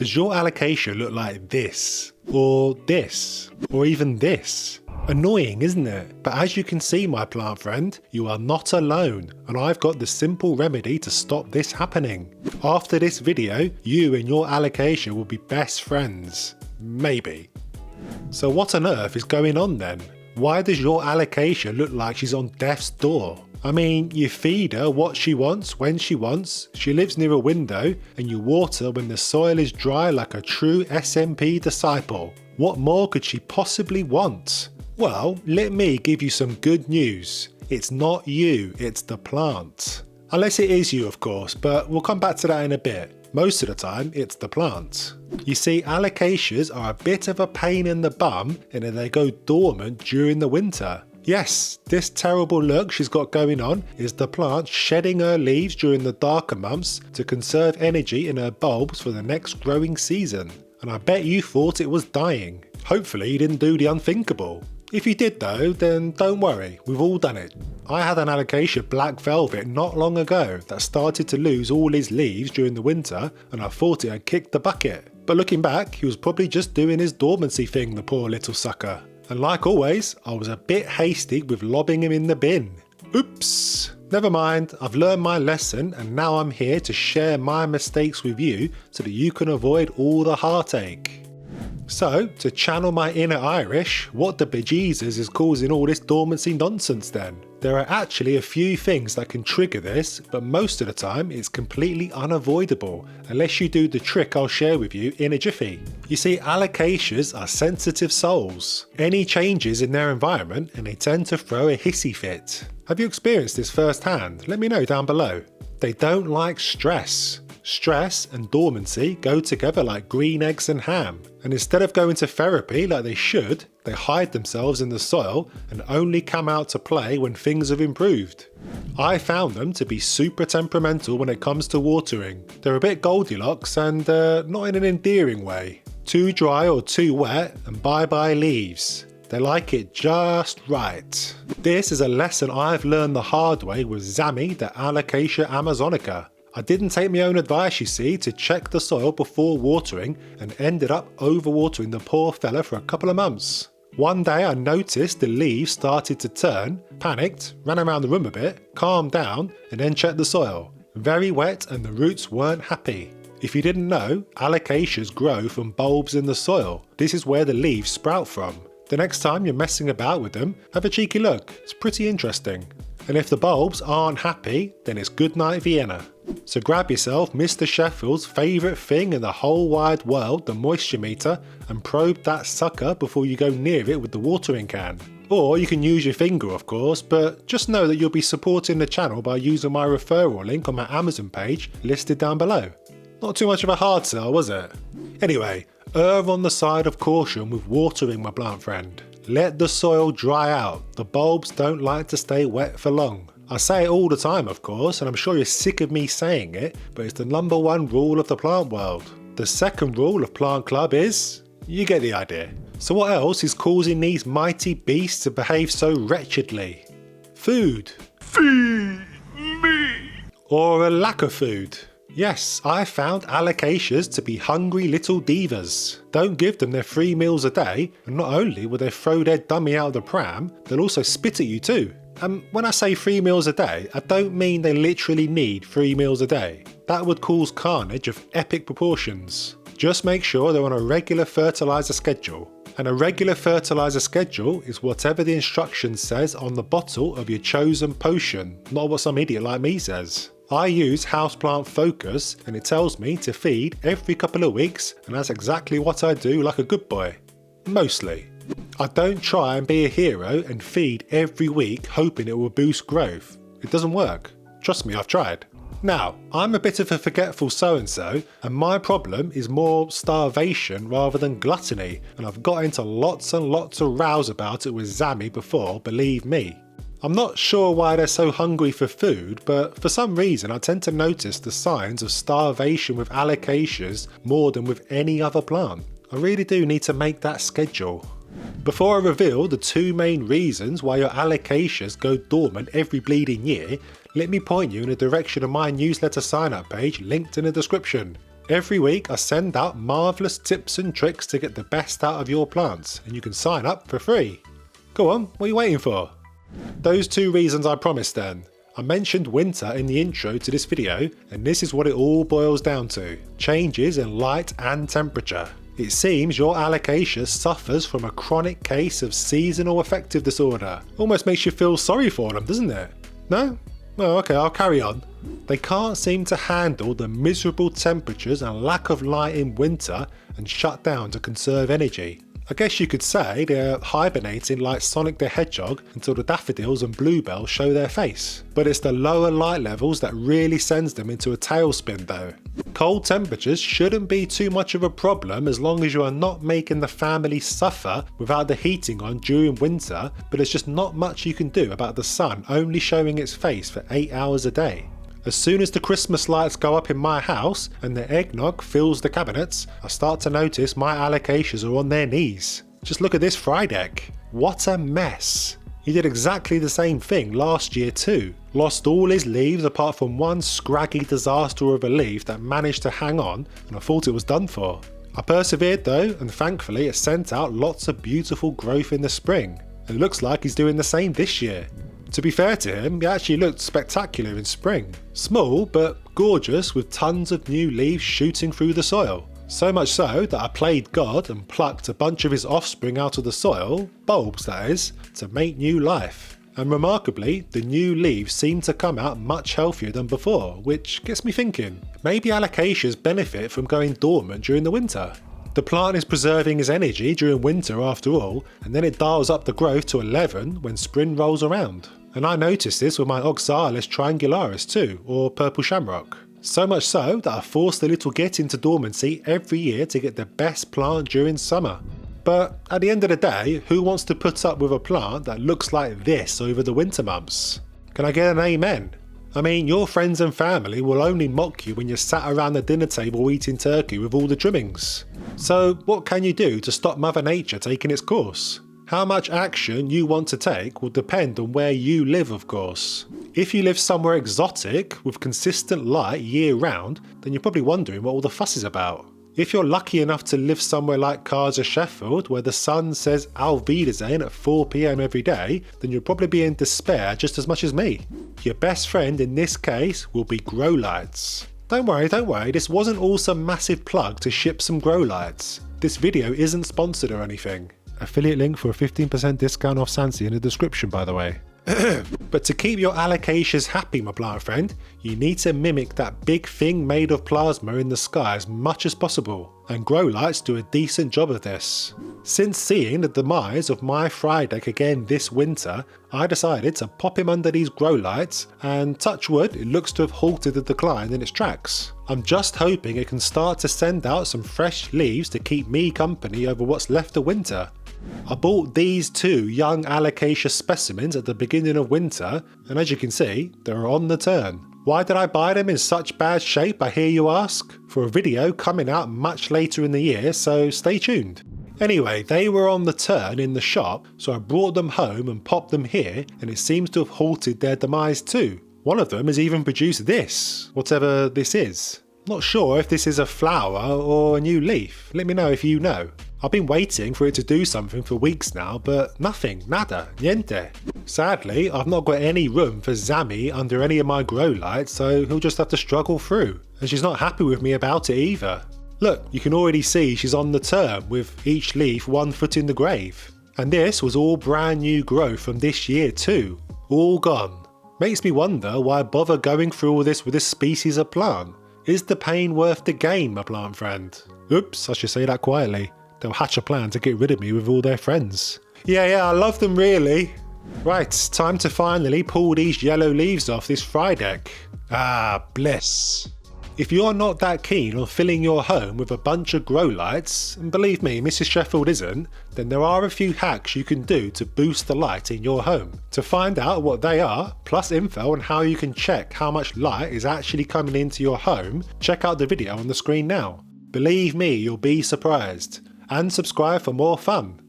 Does your alocasia look like this? Or this? Or even this? Annoying, isn't it? But as you can see, my plant friend, you are not alone, and I've got the simple remedy to stop this happening. After this video, you and your alocasia will be best friends. Maybe. So what on earth is going on then? Why does your alocasia look like she's on death's door? I mean, you feed her what she wants when she wants, she lives near a window, and you water when the soil is dry like a true SMP disciple. What more could she possibly want? Well, let me give you some good news. It's not you, it's the plant. Unless it is you, of course, but we'll come back to that in a bit. Most of the time, it's the plant. You see, alocasias are a bit of a pain in the bum in that they go dormant during the winter. Yes, this terrible look she's got going on is the plant shedding her leaves during the darker months to conserve energy in her bulbs for the next growing season. And I bet you thought it was dying. Hopefully you didn't do the unthinkable. If you did though, then don't worry, we've all done it. I had an alocasia black velvet not long ago that started to lose all his leaves during the winter, and I thought it had kicked the bucket. But looking back, he was probably just doing his dormancy thing, the poor little sucker. And like always, I was a bit hasty with lobbing him in the bin. Oops! Never mind, I've learned my lesson and now I'm here to share my mistakes with you so that you can avoid all the heartache. So, to channel my inner Irish, what the bejesus is causing all this dormancy nonsense then? There are actually a few things that can trigger this, but most of the time it's completely unavoidable, unless you do the trick I'll share with you in a jiffy. You see, alocasias are sensitive souls. Any changes in their environment and they tend to throw a hissy fit. Have you experienced this firsthand? Let me know down below. They don't like stress. Stress and dormancy go together like green eggs and ham, and instead of going to therapy like they should, they hide themselves in the soil and only come out to play when things have improved. I found them to be super temperamental when it comes to watering. They're a bit Goldilocks and not in an endearing way. Too dry or too wet and bye-bye leaves. They like it just right. This is a lesson I've learned the hard way with Zami, the Alocasia amazonica. I didn't take my own advice, you see, to check the soil before watering and ended up overwatering the poor fella for a couple of months. One day I noticed the leaves started to turn, panicked, ran around the room a bit, calmed down, and then checked the soil. Very wet and the roots weren't happy. If you didn't know, alocasias grow from bulbs in the soil. This is where the leaves sprout from. The next time you're messing about with them, have a cheeky look. It's pretty interesting. And if the bulbs aren't happy, then it's good night Vienna. So grab yourself Mr. Sheffield's favourite thing in the whole wide world, the moisture meter, and probe that sucker before you go near it with the watering can. Or you can use your finger of course, but just know that you'll be supporting the channel by using my referral link on my Amazon page listed down below. Not too much of a hard sell, was it? Anyway, err on the side of caution with watering, my plant friend. Let the soil dry out. The bulbs don't like to stay wet for long. I say it all the time of course, and I'm sure you're sick of me saying it, but it's the #1 rule of the plant world. The second rule of Plant Club is, you get the idea. So what else is causing these mighty beasts to behave so wretchedly? Food. Feed me. Or a lack of food. Yes, I found alocasias to be hungry little divas. Don't give them their 3 meals a day, and not only will they throw their dummy out of the pram, they'll also spit at you too. And when I say 3 meals a day, I don't mean they literally need 3 meals a day. That would cause carnage of epic proportions. Just make sure they're on a regular fertiliser schedule. And a regular fertiliser schedule is whatever the instruction says on the bottle of your chosen potion, not what some idiot like me says. I use Houseplant Focus and it tells me to feed every couple of weeks, and that's exactly what I do like a good boy. Mostly. I don't try and be a hero and feed every week hoping it will boost growth. It doesn't work. Trust me, I've tried. Now, I'm a bit of a forgetful so-and-so, and my problem is more starvation rather than gluttony, and I've got into lots and lots of rows about it with Zami before, believe me. I'm not sure why they're so hungry for food, but for some reason I tend to notice the signs of starvation with alocasias more than with any other plant. I really do need to make that schedule. Before I reveal the 2 main reasons why your alocasias go dormant every bleeding year, let me point you in the direction of my newsletter sign up page linked in the description. Every week I send out marvellous tips and tricks to get the best out of your plants, and you can sign up for free. Go on, what are you waiting for? Those 2 reasons I promised then. I mentioned winter in the intro to this video, and this is what it all boils down to: changes in light and temperature. It seems your Alocasia suffers from a chronic case of seasonal affective disorder. Almost makes you feel sorry for them, doesn't it? No? Oh, okay, I'll carry on. They can't seem to handle the miserable temperatures and lack of light in winter and shut down to conserve energy. I guess you could say they're hibernating like Sonic the Hedgehog until the daffodils and bluebells show their face. But it's the lower light levels that really sends them into a tailspin though. Cold temperatures shouldn't be too much of a problem as long as you are not making the family suffer without the heating on during winter, but there's just not much you can do about the sun only showing its face for 8 hours a day. As soon as the Christmas lights go up in my house and the eggnog fills the cabinets, I start to notice my Alocasias are on their knees. Just look at this fry deck. What a mess. He did exactly the same thing last year too. Lost all his leaves apart from one scraggy disaster of a leaf that managed to hang on, and I thought it was done for. I persevered though, and thankfully it sent out lots of beautiful growth in the spring. It looks like he's doing the same this year. To be fair to him, he actually looked spectacular in spring. Small, but gorgeous, with tons of new leaves shooting through the soil. So much so that I played God and plucked a bunch of his offspring out of the soil, bulbs that is, to make new life. And remarkably, the new leaves seem to come out much healthier than before, which gets me thinking, maybe Alocasias benefit from going dormant during the winter. The plant is preserving its energy during winter after all, and then it dials up the growth to 11 when spring rolls around. And I noticed this with my Oxalis triangularis too, or purple shamrock. So much so that I force the little git into dormancy every year to get the best plant during summer. But at the end of the day, who wants to put up with a plant that looks like this over the winter months? Can I get an amen? I mean, your friends and family will only mock you when you're sat around the dinner table eating turkey with all the trimmings. So what can you do to stop Mother Nature taking its course? How much action you want to take will depend on where you live, of course. If you live somewhere exotic with consistent light year round, then you're probably wondering what all the fuss is about. If you're lucky enough to live somewhere like Casa Sheffield, where the sun says Auf Wiedersehen at 4 PM every day, then you'll probably be in despair just as much as me. Your best friend in this case will be grow lights. Don't worry, this wasn't all some massive plug to ship some grow lights. This video isn't sponsored or anything. Affiliate link for a 15% discount off Sansi in the description, by the way. But to keep your Alocasias happy, my plant friend, you need to mimic that big thing made of plasma in the sky as much as possible, and grow lights do a decent job of this. Since seeing the demise of my fry deck again this winter, I decided to pop him under these grow lights, and touch wood, it looks to have halted the decline in its tracks. I'm just hoping it can start to send out some fresh leaves to keep me company over what's left of winter. I bought these 2 young Alocasia specimens at the beginning of winter, and as you can see, they're on the turn. Why did I buy them in such bad shape, I hear you ask? For a video coming out much later in the year, so stay tuned. Anyway, they were on the turn in the shop, so I brought them home and popped them here, and it seems to have halted their demise too. One of them has even produced this, whatever this is. Not sure if this is a flower or a new leaf. Let me know if you know. I've been waiting for it to do something for weeks now, but nothing, nada, niente. Sadly, I've not got any room for Zammy under any of my grow lights, so he'll just have to struggle through. And she's not happy with me about it either. Look, you can already see she's on the turn with each leaf 1 foot in the grave. And this was all brand new growth from this year too. All gone. Makes me wonder why bother going through all this with this species of plant. Is the pain worth the gain, my plant friend? Oops, I should say that quietly. They'll hatch a plan to get rid of me with all their friends. Yeah, I love them really. Right, time to finally pull these yellow leaves off this fry deck. Ah, bliss. If you're not that keen on filling your home with a bunch of grow lights, and believe me, Mrs. Sheffield isn't, then there are a few hacks you can do to boost the light in your home. To find out what they are, plus info on how you can check how much light is actually coming into your home, check out the video on the screen now. Believe me, you'll be surprised. And subscribe for more fun.